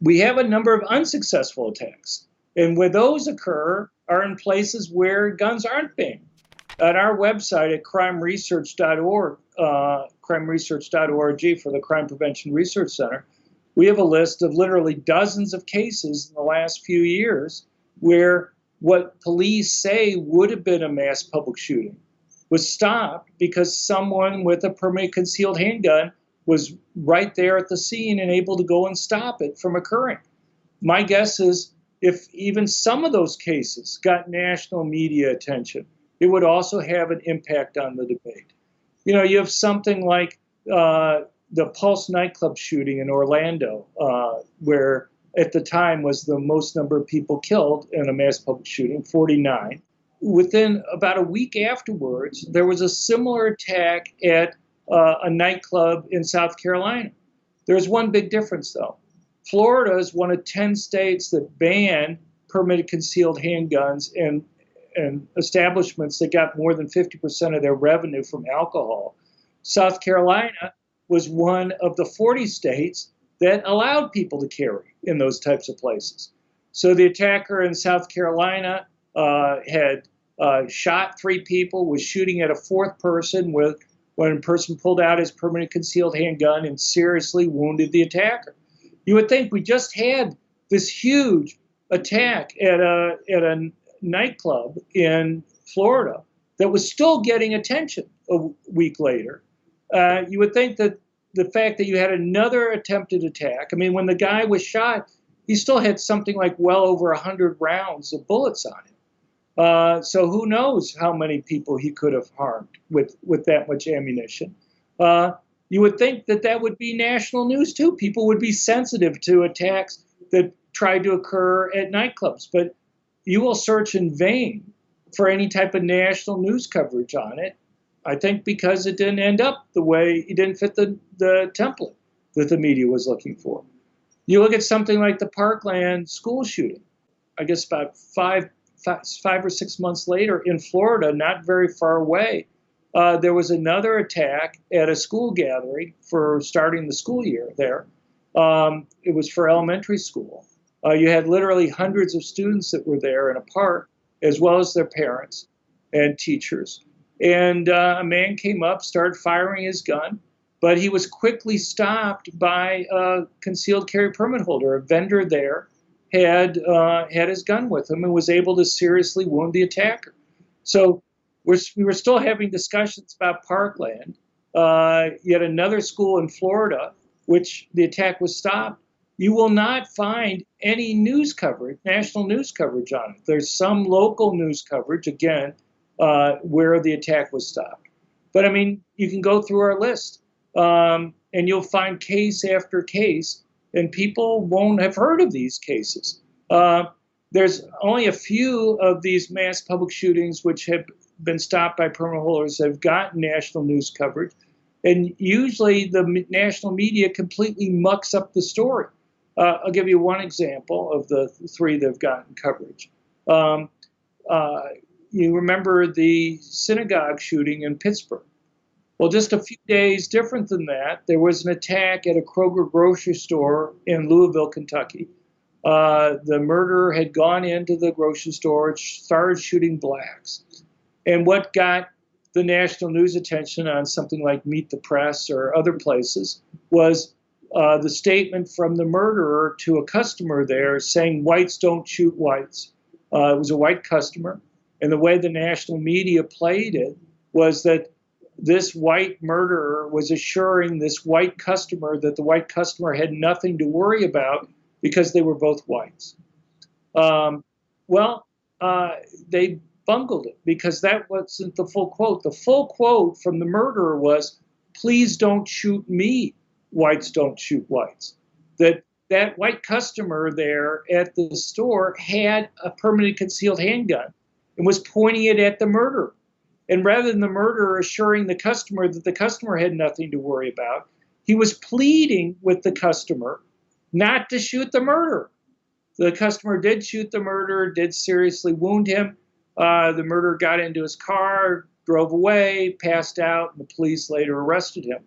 We have a number of unsuccessful attacks, and where those occur are in places where guns aren't banned. On our website at crimeresearch.org, crimeresearch.org for the Crime Prevention Research Center, we have a list of literally dozens of cases in the last few years where what police say would have been a mass public shooting was stopped because someone with a permanent concealed handgun was right there at the scene and able to go and stop it from occurring. My guess is if even some of those cases got national media attention, it would also have an impact on the debate. You have something like the Pulse nightclub shooting in Orlando, where at the time was the most number of people killed in a mass public shooting, 49. Within about a week afterwards, there was a similar attack at a nightclub in South Carolina. There's one big difference, though. Florida is one of 10 states that ban permitted concealed handguns and establishments that got more than 50% of their revenue from alcohol. South Carolina was one of the 40 states that allowed people to carry in those types of places. So the attacker in South Carolina had shot 3 people, was shooting at a 4th person when a person pulled out his permanent concealed handgun and seriously wounded the attacker. You would think we just had this huge attack at a nightclub in Florida that was still getting attention a week later. You would think that the fact that you had another attempted attack, when the guy was shot, he still had something like well over 100 rounds of bullets on him. So who knows how many people he could have harmed with that much ammunition. You would think that would be national news too. People would be sensitive to attacks that tried to occur at nightclubs. But you will search in vain for any type of national news coverage on it. I think because it didn't end up the way, it didn't fit the template that the media was looking for. You look at something like the Parkland school shooting. I guess about five or 6 months later in Florida, not very far away, there was another attack at a school gathering for starting the school year there. It was for elementary school. You had literally hundreds of students that were there in a park, as well as their parents and teachers. And a man came up, started firing his gun, but he was quickly stopped by a concealed carry permit holder. A vendor there had his gun with him and was able to seriously wound the attacker. So we were still having discussions about Parkland, yet another school in Florida, which the attack was stopped. You will not find any news coverage, national news coverage on it. There's some local news coverage, again, where the attack was stopped. But you can go through our list and you'll find case after case, and people won't have heard of these cases. There's only a few of these mass public shootings which have been stopped by permit holders that have gotten national news coverage. And usually the national media completely mucks up the story. I'll give you one example of the 3 that have gotten coverage. You remember the synagogue shooting in Pittsburgh. Well, just a few days different than that, there was an attack at a Kroger grocery store in Louisville, Kentucky. The murderer had gone into the grocery store, started shooting blacks. And what got the national news attention on something like Meet the Press or other places was the statement from the murderer to a customer there saying, "Whites don't shoot whites." It was a white customer. And the way the national media played it was that this white murderer was assuring this white customer that the white customer had nothing to worry about because they were both whites. Um, well, they bungled it because that wasn't the full quote. The full quote from the murderer was, "Please don't shoot me. Whites don't shoot whites." That white customer there at the store had a permanent concealed handgun and was pointing it at the murderer. And rather than the murderer assuring the customer that the customer had nothing to worry about, he was pleading with the customer not to shoot the murderer. The customer did shoot the murderer, did seriously wound him. The murderer got into his car, drove away, passed out, and the police later arrested him.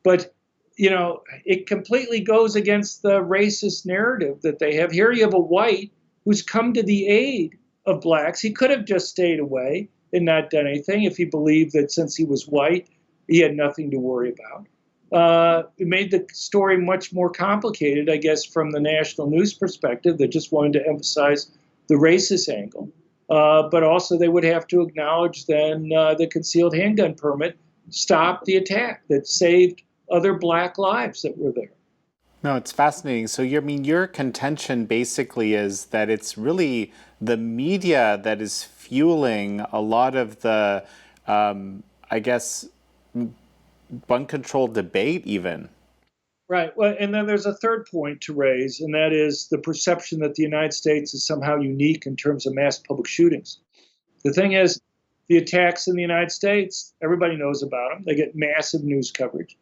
But, it completely goes against the racist narrative that they have. Here you have a white who's come to the aid of blacks. He could have just stayed away and not done anything if he believed that since he was white, he had nothing to worry about. It made the story much more complicated, I guess, from the national news perspective that just wanted to emphasize the racist angle. But also they would have to acknowledge then the concealed handgun permit stopped the attack that saved other black lives that were there. No, it's fascinating. So your contention basically is that it's really the media that is fueling a lot of the, I guess, gun control debate even. Right. Well, and then there's a third point to raise, and that is the perception that the United States is somehow unique in terms of mass public shootings. The thing is, the attacks in the United States, everybody knows about them. They get massive news coverage.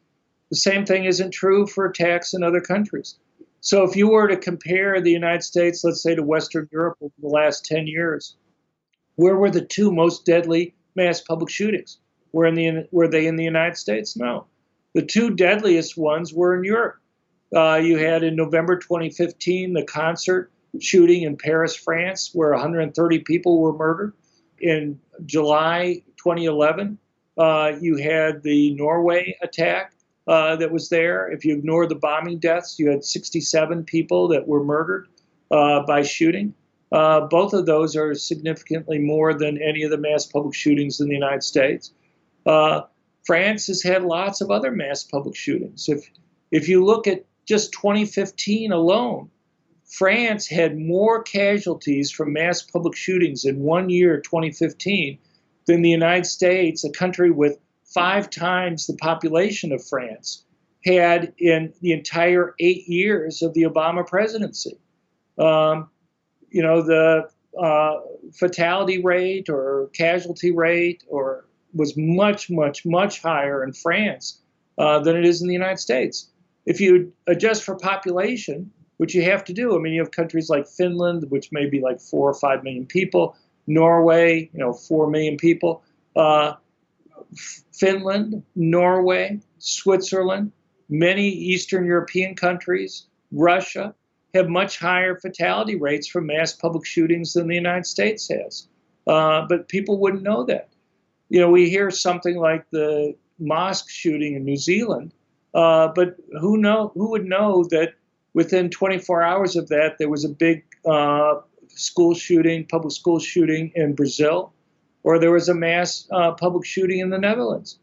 The same thing isn't true for attacks in other countries. So if you were to compare the United States, let's say, to Western Europe over the last 10 years, where were the two most deadly mass public shootings? Were they in the United States? No. The two deadliest ones were in Europe. You had in November 2015 the concert shooting in Paris, France, where 130 people were murdered. In July 2011, you had the Norway attack that was there. If you ignore the bombing deaths, you had 67 people that were murdered by shooting. Both of those are significantly more than any of the mass public shootings in the United States. France has had lots of other mass public shootings. If you look at just 2015 alone, France had more casualties from mass public shootings in 1 year, 2015, than the United States, a country with 5 times the population of France, had in the entire 8 years of the Obama presidency. The fatality rate or casualty rate was much, much, much higher in France than it is in the United States. If you adjust for population, which you have to do, you have countries like Finland, which may be like 4 or 5 million people, Norway, 4 million people, Finland, Norway, Switzerland, many Eastern European countries, Russia, have much higher fatality rates from mass public shootings than the United States has. But people wouldn't know that. We hear something like the mosque shooting in New Zealand, but who would know that within 24 hours of that, there was a big public school shooting in Brazil, or there was a mass public shooting in the Netherlands.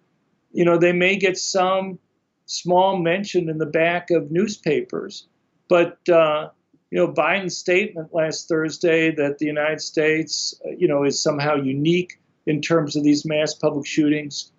They may get some small mention in the back of newspapers, but Biden's statement last Thursday that the United States, is somehow unique in terms of these mass public shootings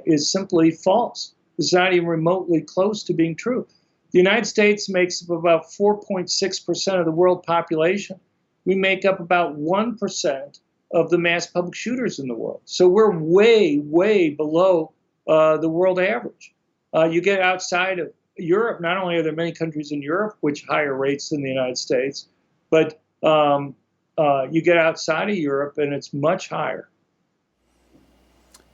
is simply false. It's not even remotely close to being true. The United States makes up about 4.6% of the world population. We make up about 1% of the mass public shooters in the world. So we're way, way below the world average. You get outside of Europe, not only are there many countries in Europe which higher rates than the United States, but you get outside of Europe and it's much higher.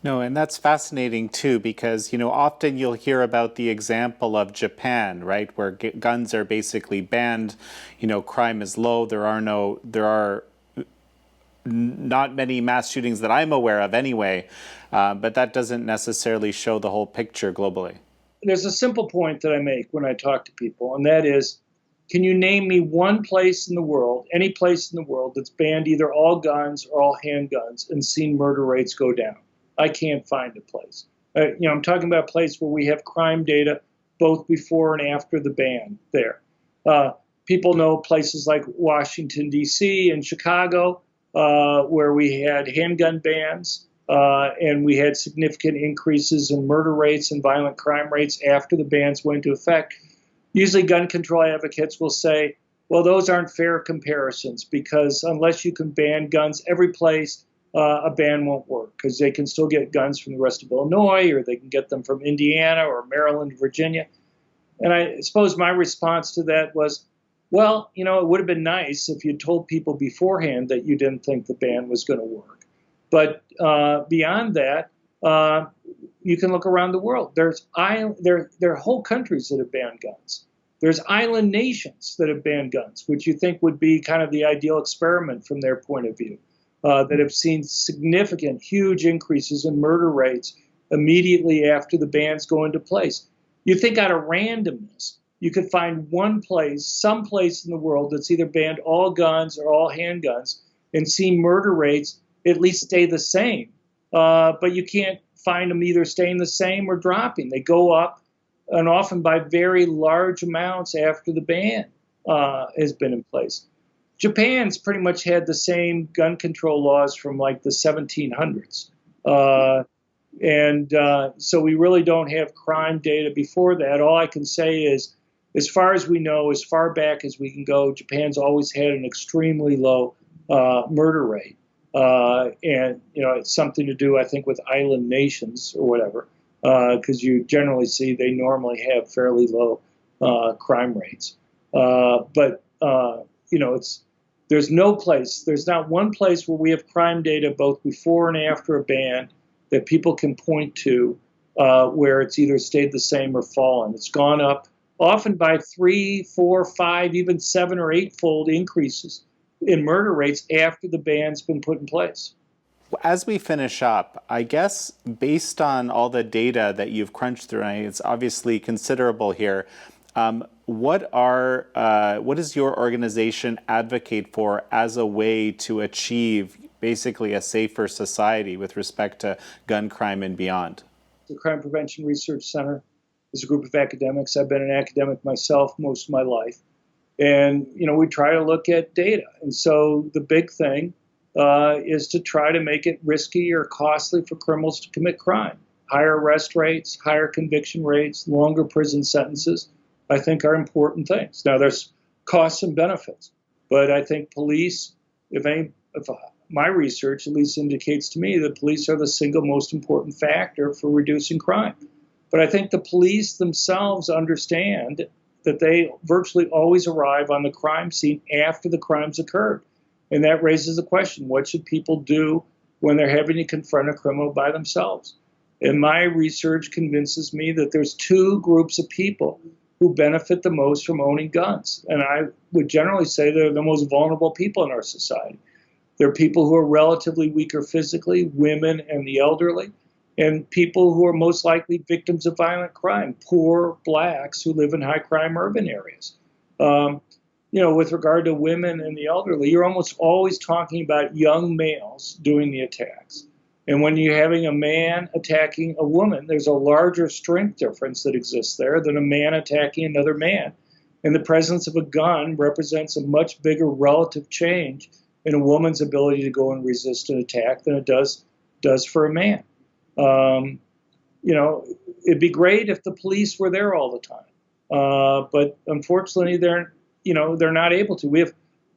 No, and that's fascinating too, because, often you'll hear about the example of Japan, right, where guns are basically banned, crime is low, there are not many mass shootings that I'm aware of anyway, but that doesn't necessarily show the whole picture globally. There's a simple point that I make when I talk to people, and that is, can you name me one place in the world, any place in the world, that's banned either all guns or all handguns and seen murder rates go down? I can't find a place. I'm talking about a place where we have crime data both before and after the ban there. People know places like Washington, D.C. and Chicago, where we had handgun bans, and we had significant increases in murder rates and violent crime rates after the bans went into effect. Usually gun control advocates will say, well, those aren't fair comparisons, because unless you can ban guns every place, a ban won't work, because they can still get guns from the rest of Illinois, or they can get them from Indiana or Maryland, Virginia. And I suppose my response to that was, well, it would have been nice if you told people beforehand that you didn't think the ban was going to work. But beyond that, you can look around the world. There are whole countries that have banned guns. There's island nations that have banned guns, which you think would be kind of the ideal experiment from their point of view, that have seen significant, huge increases in murder rates immediately after the bans go into place. You think out of randomness, you could find one place, some place in the world that's either banned all guns or all handguns and see murder rates at least stay the same. But you can't find them either staying the same or dropping. They go up, and often by very large amounts after the ban has been in place. Japan's pretty much had the same gun control laws from like the 1700s. So we really don't have crime data before that. All I can say is, as far as we know, as far back as we can go, Japan's always had an extremely low murder rate. And it's something to do, I think, with island nations or whatever, because you generally see they normally have fairly low crime rates. There's not one place where we have crime data both before and after a ban that people can point to where it's either stayed the same or fallen. It's gone up often by 3, 4, 5, even 7 or 8-fold increases in murder rates after the ban's been put in place. As we finish up, I guess based on all the data that you've crunched through, and it's obviously considerable here, what does your organization advocate for as a way to achieve basically a safer society with respect to gun crime and beyond? The Crime Prevention Research Center is a group of academics. I've been an academic myself most of my life. And, we try to look at data. And so the big thing is to try to make it risky or costly for criminals to commit crime. Higher arrest rates, higher conviction rates, longer prison sentences, I think are important things. Now, there's costs and benefits. But I think police, if my research at least indicates to me that police are the single most important factor for reducing crime. But I think the police themselves understand that they virtually always arrive on the crime scene after the crimes occurred. And that raises the question, what should people do when they're having to confront a criminal by themselves? And my research convinces me that there's two groups of people who benefit the most from owning guns. And I would generally say they're the most vulnerable people in our society. They're people who are relatively weaker physically, women and the elderly, and people who are most likely victims of violent crime, poor blacks who live in high crime urban areas. With regard to women and the elderly, you're almost always talking about young males doing the attacks. And when you're having a man attacking a woman, there's a larger strength difference that exists there than a man attacking another man. And the presence of a gun represents a much bigger relative change in a woman's ability to go and resist an attack than it does for a man. It'd be great if the police were there all the time, but unfortunately, they're not able to. We have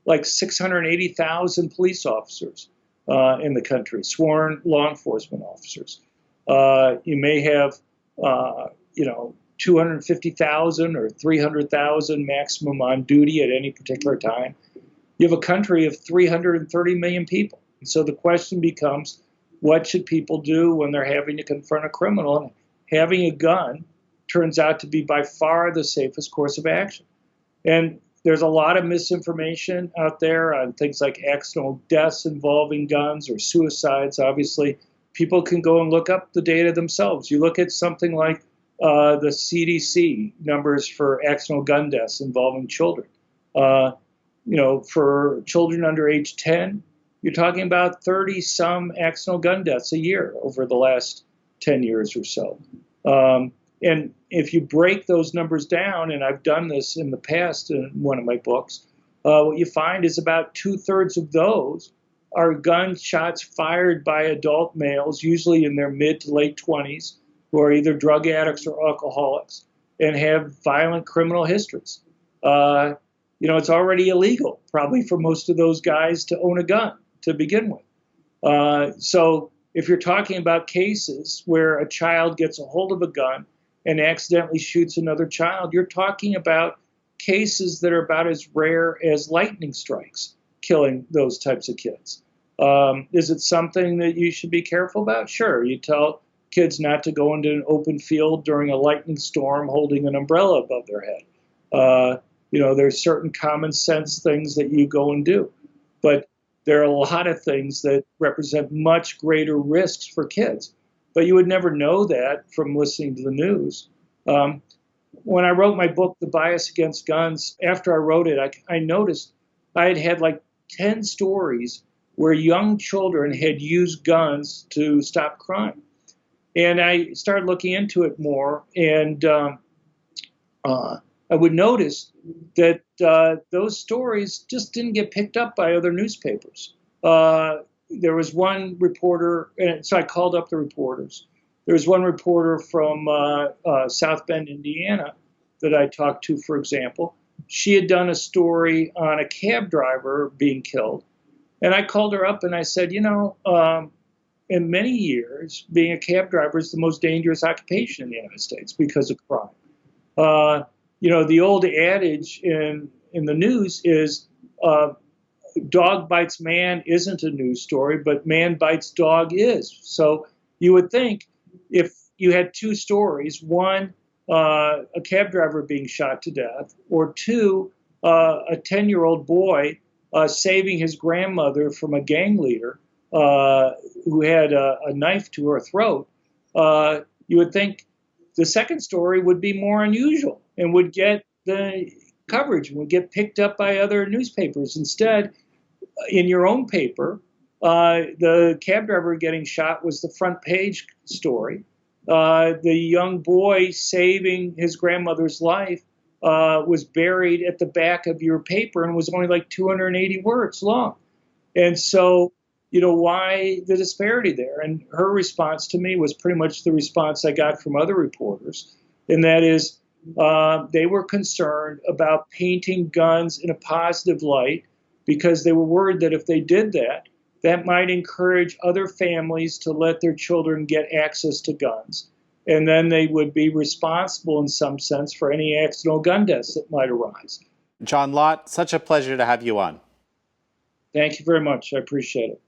like 680,000 police officers in the country, sworn law enforcement officers. You may have 250,000 or 300,000 maximum on duty at any particular time. You have a country of 330 million people. And so the question becomes, what should people do when they're having to confront a criminal? And having a gun turns out to be by far the safest course of action. And There's a lot of misinformation out there on things like accidental deaths involving guns or suicides. Obviously, people can go and look up the data themselves. You look at something like the CDC numbers for accidental gun deaths involving children. For children under age 10, you're talking about 30-some accidental gun deaths a year over the last 10 years or so. And if you break those numbers down, and I've done this in the past in one of my books, what you find is about 2/3 of those are gunshots fired by adult males, usually in their mid to late 20s, who are either drug addicts or alcoholics and have violent criminal histories. It's already illegal, probably for most of those guys, to own a gun to begin with. So if you're talking about cases where a child gets a hold of a gun and accidentally shoots another child, you're talking about cases that are about as rare as lightning strikes killing those types of kids. Is it something that you should be careful about? Sure. You tell kids not to go into an open field during a lightning storm holding an umbrella above their head. There's certain common sense things that you go and do. But there are a lot of things that represent much greater risks for kids. But you would never know that from listening to the news. When I wrote my book, The Bias Against Guns, after I wrote it, I noticed I had like 10 stories where young children had used guns to stop crime. And I started looking into it more, and I would notice that those stories just didn't get picked up by other newspapers. There was one reporter, and so I called up the reporters. There was one reporter from South Bend, Indiana, that I talked to, for example. She had done a story on a cab driver being killed. And I called her up and I said, in many years, being a cab driver is the most dangerous occupation in the United States because of crime. The old adage in the news is dog bites man isn't a news story, but man bites dog is. So you would think if you had two stories, one, a cab driver being shot to death, or two, a 10-year-old boy saving his grandmother from a gang leader who had a knife to her throat, you would think the second story would be more unusual and would get the coverage and would get picked up by other newspapers. Instead, in your own paper, the cab driver getting shot was the front page story. The young boy saving his grandmother's life was buried at the back of your paper and was only like 280 words long. And so, why the disparity there? And her response to me was pretty much the response I got from other reporters, and that is they were concerned about painting guns in a positive light because they were worried that if they did that, that might encourage other families to let their children get access to guns. And then they would be responsible in some sense for any accidental gun deaths that might arise. John Lott, such a pleasure to have you on. Thank you very much. I appreciate it.